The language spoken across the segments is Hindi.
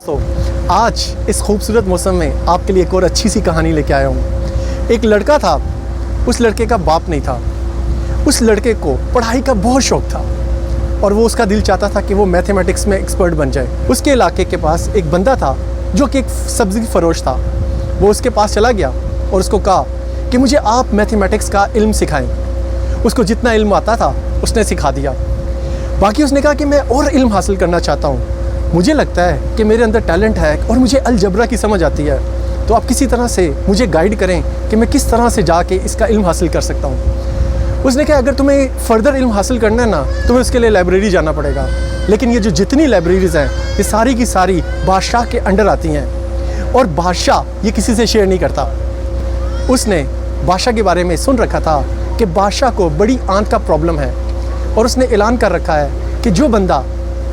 तो आज इस खूबसूरत मौसम में आपके लिए एक और अच्छी सी कहानी लेके आया हूँ। एक लड़का था, उस लड़के का बाप नहीं था। उस लड़के को पढ़ाई का बहुत शौक़ था और वो उसका दिल चाहता था कि वो मैथमेटिक्स में एक्सपर्ट बन जाए। उसके इलाके के पास एक बंदा था जो कि एक सब्ज़ी फरोश था। वो उसके पास चला गया और उसको कहा कि मुझे आप मैथमेटिक्स का इल्म सिखाएं। उसको जितना इल्म आता था उसने सिखा दिया। बाकी उसने कहा कि मैं और इल्म हासिल करना चाहता हूँ, मुझे लगता है कि मेरे अंदर टैलेंट है और मुझे अलजबरा की समझ आती है, तो आप किसी तरह से मुझे गाइड करें कि मैं किस तरह से जाके इसका इल्म हासिल कर सकता हूँ। उसने कहा अगर तुम्हें फ़र्दर इल्म हासिल करना है ना, तुम्हें उसके लिए लाइब्रेरी जाना पड़ेगा, लेकिन ये जो जितनी लाइब्रेरीज़ हैं ये सारी की सारी बादशाह के अंडर आती हैं और बादशाह ये किसी से शेयर नहीं करता। उसने बादशाह के बारे में सुन रखा था कि बादशाह को बड़ी आंत का प्रॉब्लम है और उसने ऐलान कर रखा है कि जो बंदा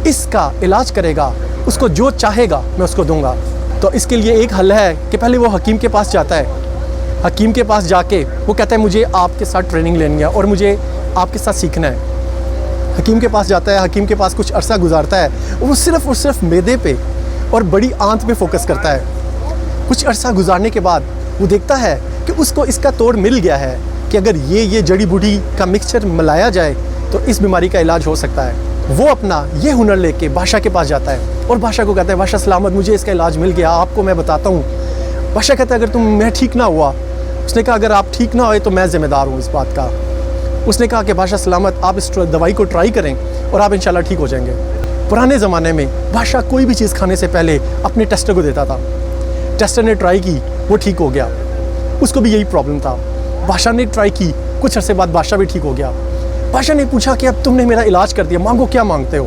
इसका इलाज करेगा उसको जो चाहेगा मैं उसको दूंगा। तो इसके लिए एक हल है कि पहले वो हकीम के पास जाता है। हकीम के पास जाके वो कहता है मुझे आपके साथ ट्रेनिंग लेनी है और मुझे आपके साथ सीखना है। हकीम के पास जाता है, हकीम के पास कुछ अरसा गुजारता है और वो सिर्फ मैदे पे और बड़ी आंत पे फोकस करता है। कुछ अरसा गुजारने के बाद वो देखता है कि उसको इसका तोड़ मिल गया है कि अगर ये जड़ी बूटी का मिक्सचर मिलाया जाए तो इस बीमारी का इलाज हो सकता है। वो अपना ये हुनर लेके बादशाह के पास जाता है और बादशाह को कहता है बादशाह सलामत, मुझे इसका इलाज मिल गया, आपको मैं बताता हूँ। बादशाह कहता है अगर मैं ठीक ना हुआ, उसने कहा अगर आप ठीक ना हुए तो मैं ज़िम्मेदार हूँ इस बात का। उसने कहा कि बादशाह सलामत, आप इस दवाई को ट्राई करें और आप इंशाल्लाह ठीक हो जाएंगे। पुराने ज़माने में बादशाह कोई भी चीज़ खाने से पहले अपने टेस्टर को देता था। टेस्टर ने ट्राई की, वो ठीक हो गया। उसको भी यही प्रॉब्लम था। बादशाह ने ट्राई की, कुछ अरसे बाद बादशाह भी ठीक हो गया। बादशाह ने पूछा कि अब तुमने मेरा इलाज कर दिया, मांगो क्या मांगते हो।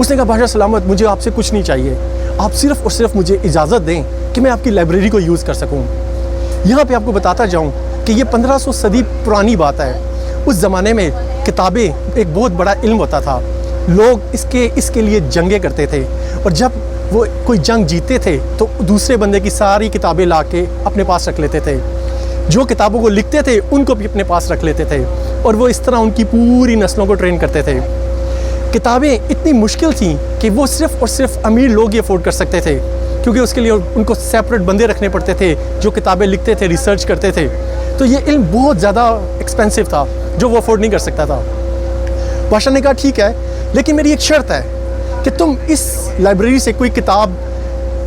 उसने कहा बादशाह सलामत, मुझे आपसे कुछ नहीं चाहिए, आप सिर्फ़ और सिर्फ मुझे इजाज़त दें कि मैं आपकी लाइब्रेरी को यूज़ कर सकूं। यहाँ पे आपको बताता जाऊँ कि ये 1500 सदी पुरानी बात है। उस ज़माने में किताबें एक बहुत बड़ा इल्म होता था। लोग इसके लिए जंगें करते थे और जब वो कोई जंग जीतते थे तो दूसरे बंदे की सारी किताबें ला के अपने पास रख लेते थे। जो किताबों को लिखते थे उनको भी अपने पास रख लेते थे और वो इस तरह उनकी पूरी नस्लों को ट्रेन करते थे। किताबें इतनी मुश्किल थी कि वो सिर्फ़ और सिर्फ अमीर लोग ही अफोर्ड कर सकते थे, क्योंकि उसके लिए उनको सेपरेट बंदे रखने पड़ते थे जो किताबें लिखते थे, रिसर्च करते थे। तो ये इल्म बहुत ज़्यादा एक्सपेंसिव था जो वो अफोर्ड नहीं कर सकता था। बादशाह ने कहा ठीक है, लेकिन मेरी एक शर्त है कि तुम इस लाइब्रेरी से कोई किताब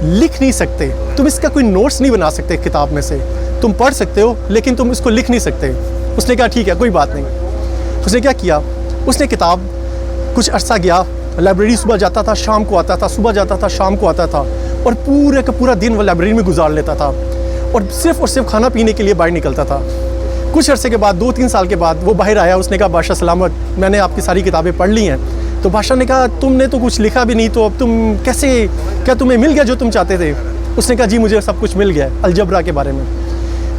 लिख नहीं सकते, तुम इसका कोई नोट्स नहीं बना सकते किताब में से, तुम पढ़ सकते हो लेकिन तुम इसको लिख नहीं सकते। उसने कहा ठीक है, कोई बात नहीं। उसने क्या किया, उसने किताब कुछ अरसा गया, लाइब्रेरी सुबह जाता था शाम को आता था, सुबह जाता था शाम को आता था और पूरे का पूरा दिन वो लाइब्रेरी में गुजार लेता था और सिर्फ खाना पीने के लिए बाहर निकलता था। कुछ अरसे के बाद 2-3 साल के बाद वो बाहर आया। उसने कहा बादशाह सलामत, मैंने आपकी सारी किताबें पढ़ ली हैं। तो बादशाह ने कहा तुमने तो कुछ लिखा भी नहीं, तो अब तुम कैसे, क्या तुम्हें मिल गया जो तुम चाहते थे? उसने कहा जी मुझे सब कुछ मिल गया अलजबरा के बारे में।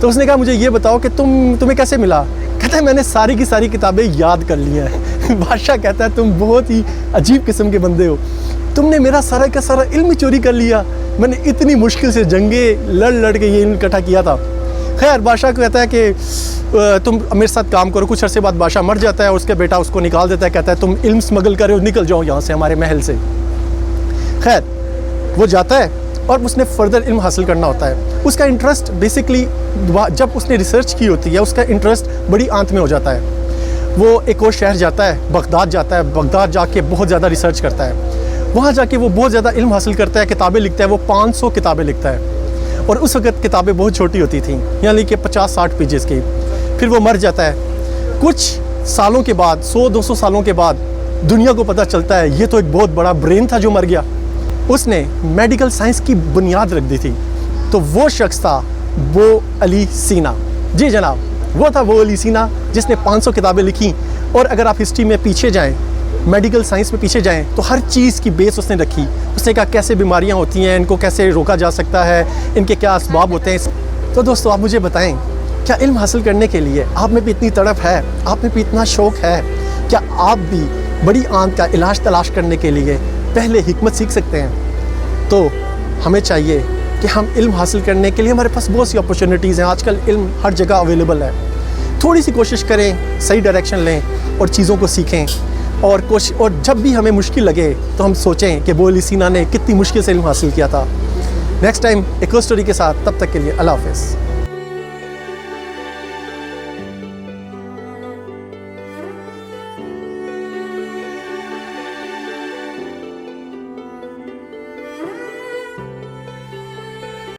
तो उसने कहा मुझे ये बताओ कि तुम्हें कैसे मिला? कहता है मैंने सारी की सारी किताबें याद कर ली हैं। बादशाह कहता है तुम बहुत ही अजीब किस्म के बंदे हो, तुमने मेरा सारा का सारा इल्म चोरी कर लिया। मैंने इतनी मुश्किल से जंगे लड़ के ये इल्म इकट्ठा किया था। खैर बादशाह को कहता है कि तुम मेरे साथ काम करो। कुछ अरसे बाद बादशाह मर जाता है और उसके बेटा उसको निकाल देता है, कहता है तुम इल्म स्मगल कर रहे हो, निकल जाओ यहाँ से हमारे महल से। खैर वो जाता है और उसने फ़र्दर इल्म हासिल करना होता है। उसका इंटरेस्ट बेसिकली जब उसने रिसर्च की होती है उसका इंटरेस्ट बड़ी आंत में हो जाता है। वो एक और शहर जाता है, बगदाद जाता है। बगदाद जाके बहुत ज़्यादा रिसर्च करता है। वहाँ जाके वो बहुत ज़्यादा इल्म हासिल करता है, किताबें लिखता है। वो 500 किताबें लिखता है और उस वक्त किताबें बहुत छोटी होती थी, यानी कि 50-60 पेजेस की। फिर वो मर जाता है। कुछ सालों के बाद, 100-200 सालों के बाद दुनिया को पता चलता है ये तो एक बहुत बड़ा ब्रेन था जो मर गया। उसने मेडिकल साइंस की बुनियाद रख दी थी। तो वो शख्स था वो अली सीना। जी जनाब, वो था वो अली सीना जिसने 500 किताबें लिखी। और अगर आप हिस्ट्री में पीछे जाएं, मेडिकल साइंस में पीछे जाएं, तो हर चीज़ की बेस उसने रखी। उसने कहा कैसे बीमारियां होती हैं, इनको कैसे रोका जा सकता है, इनके क्या असबाब होते हैं। तो दोस्तों आप मुझे बताएं, क्या इल्म हासिल करने के लिए आप में भी इतनी तड़प है, आप में भी इतना शौक़ है? क्या आप भी बड़ी आंत का इलाज तलाश करने के लिए पहले हिकमत सीख सकते हैं? तो हमें चाहिए कि हम इल्म हासिल करने के लिए, हमारे पास बहुत सी अपॉर्चुनिटीज़ हैं। आजकल इल्म हर जगह अवेलेबल है। थोड़ी सी कोशिश करें, सही डायरेक्शन लें और चीज़ों को सीखें और जब भी हमें मुश्किल लगे तो हम सोचें कि बोली सीना ने कितनी मुश्किल से इल्म हासिल किया था। नेक्स्ट टाइम एक और स्टोरी के साथ, तब तक के लिए अल्लाह हाफ़िज़।